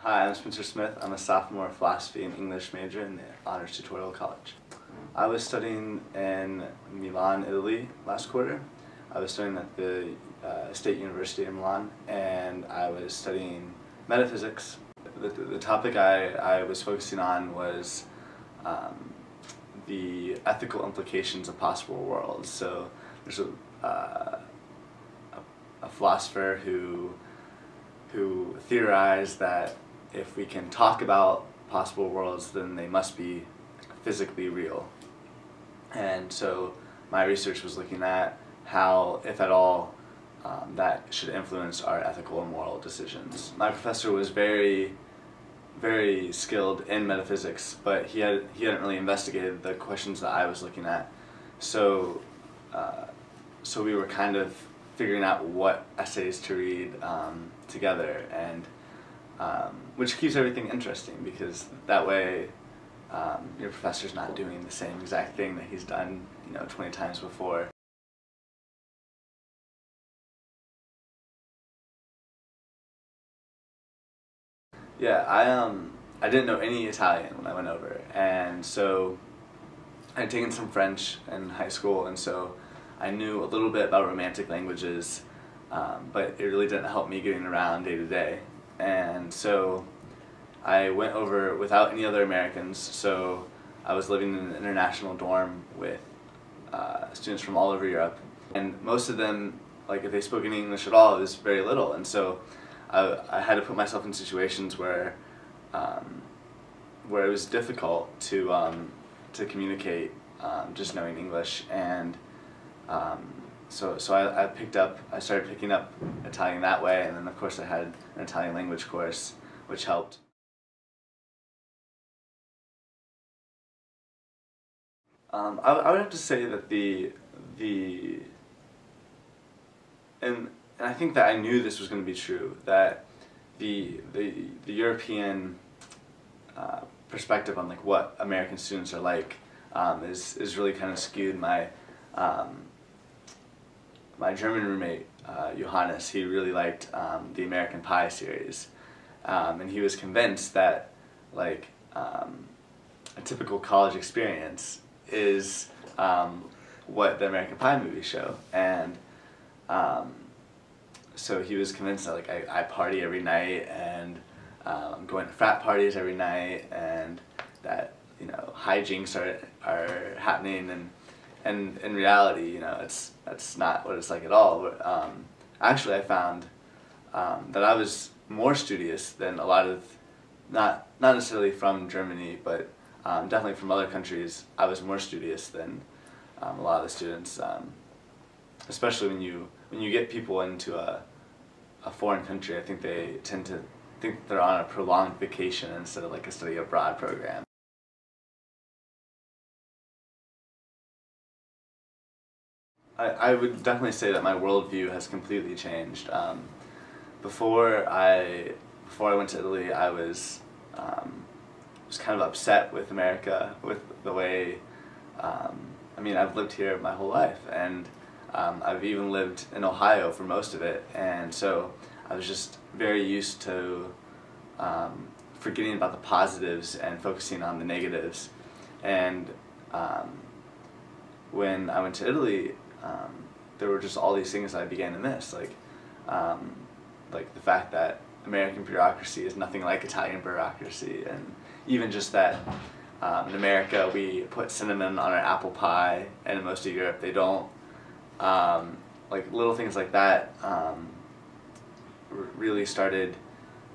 Hi, I'm Spencer Smith. I'm a sophomore philosophy and English major in the Honors Tutorial College. I was studying in Milan, Italy last quarter. I was studying at the State University of Milan, and I was studying metaphysics. The topic I was focusing on was the ethical implications of possible worlds. So there's a philosopher who theorized that if we can talk about possible worlds, then they must be physically real. And so my research was looking at how, if at all, that should influence our ethical and moral decisions. My professor was very skilled in metaphysics, but he hadn't really investigated the questions that I was looking at. So we were kind of figuring out what essays to read together, and which keeps everything interesting, because that way your professor's not doing the same exact thing that he's done 20 times before. Yeah, I didn't know any Italian when I went over, and so I had taken some French in high school, and so I knew a little bit about romantic languages, but it really didn't help me getting around day to day. And so I went over without any other Americans, so I was living in an international dorm with students from all over Europe, and most of them, like, if they spoke any English at all, it was very little, and so I had to put myself in situations where it was difficult to communicate just knowing English, and so I started picking up Italian that way, and then of course I had an Italian language course, which helped. I would have to say that and I think that I knew this was going to be true, that the European perspective on like what American students are like is really kind of skewed. My German roommate, Johannes, he really liked the American Pie series, and he was convinced that like a typical college experience is what the American Pie movies show, and so he was convinced that like I party every night, and I'm going to frat parties every night, and that hijinks are happening, and in reality that's not what it's like at all. Actually, I found that I was more studious than a lot of, not necessarily from Germany, but definitely from other countries. I was more studious than a lot of the students, especially when you get people into a foreign country. I think they tend to think they're on a prolonged vacation instead of like a study abroad program. I would definitely say that my worldview has completely changed. Before I went to Italy, I was kind of upset with America, with the way, I mean, I've lived here my whole life, and I've even lived in Ohio for most of it, and so I was just very used to forgetting about the positives and focusing on the negatives. And when I went to Italy, there were just all these things that I began to miss, like the fact that American bureaucracy is nothing like Italian bureaucracy, and even just that in America we put cinnamon on our apple pie, and in most of Europe they don't. Like little things like that really started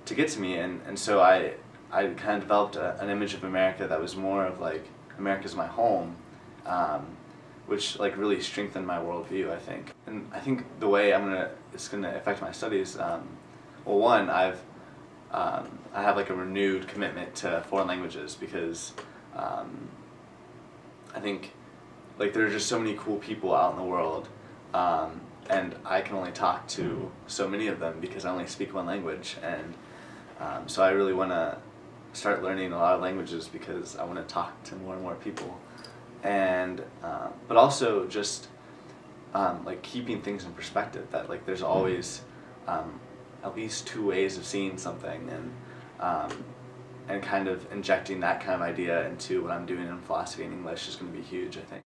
to get to me, and so I kind of developed an image of America that was more of like America's my home, which like really strengthened my worldview, I think. And I think the way it's gonna affect my studies. Well, one, I have like a renewed commitment to foreign languages, because I think like there are just so many cool people out in the world, and I can only talk to so many of them because I only speak one language, and so I really want to start learning a lot of languages because I want to talk to more and more people, and but also just like keeping things in perspective, that like there's always at least two ways of seeing something, and and kind of injecting that kind of idea into what I'm doing in philosophy and English is going to be huge, I think.